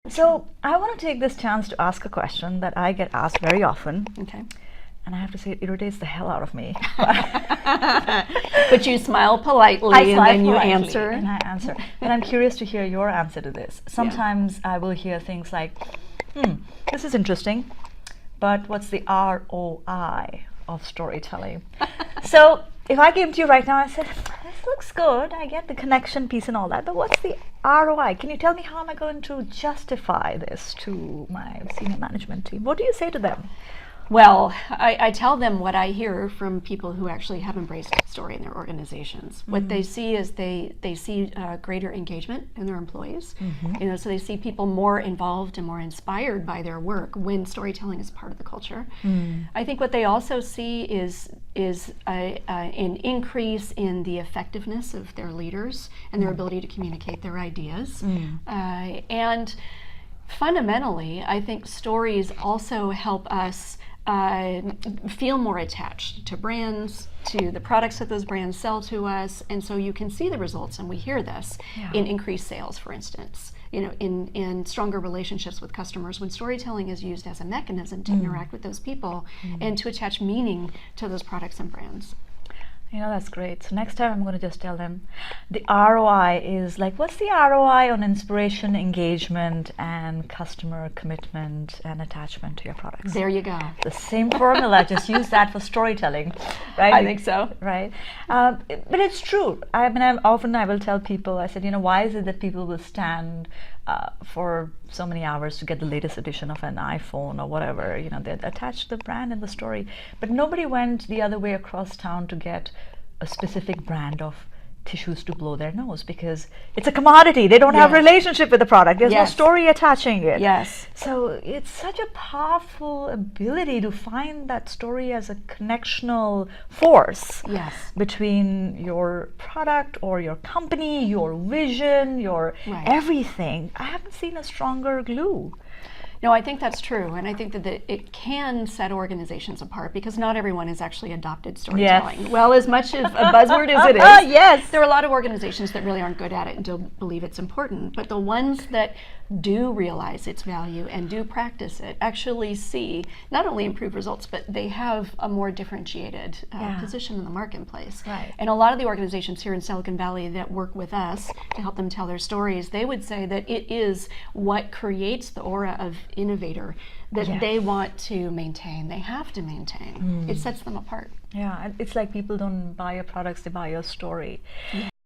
So I want to take this chance to ask a question that I get asked very often. Okay. And I have to say, it irritates the hell out of me. But you smile politely then you answer. And I answer. But I'm curious to hear your answer to this. Sometimes I will hear things like, this is interesting, but what's the ROI of storytelling? So if I came to you right now and said, this looks good, I get the connection piece and all that, but what's the ROI? Can you tell me how am I going to justify this to my senior management team? What do you say to them? Well, I tell them what I hear from people who actually have embraced story in their organizations. What they see is they see greater engagement in their employees. So they see people more involved and more inspired by their work when storytelling is part of the culture. I think what they also see is an increase in the effectiveness of their leaders and their ability to communicate their ideas. And fundamentally, I think stories also help us feel more attached to brands, to the products that those brands sell to us, and so you can see the results, and we hear this in increased sales, for instance, in stronger relationships with customers when storytelling is used as a mechanism to interact with those people and to attach meaning to those products and brands. That's great. So next time I'm going to just tell them the ROI is like, what's the ROI on inspiration, engagement, and customer commitment and attachment to your products? There you go. The same formula, just use that for storytelling, right? I think so. Right. But it's true. I will tell people, I said, why is it that people will stand for so many hours to get the latest edition of an iPhone or whatever, they're attached to the brand and the story, but nobody went the other way across town to get a specific brand of tissues to blow their nose because it's a commodity. They don't have a relationship with the product. There's no story attaching it. Yes. So it's such a powerful ability to find that story as a connectional force between your product or your company, your vision, your everything. I haven't seen a stronger glue. No, I think that's true, and I think that it can set organizations apart because not everyone has actually adopted storytelling. Yes. Well, as much of a buzzword as it is, there are a lot of organizations that really aren't good at it and don't believe it's important, but the ones that do realize its value and do practice it actually see not only improved results, but they have a more differentiated position in the marketplace. Right. And a lot of the organizations here in Silicon Valley that work with us to help them tell their stories, they would say that it is what creates the aura of innovator that they want to maintain. They have to maintain. It sets them apart. Yeah, it's like people don't buy your products, they buy your story.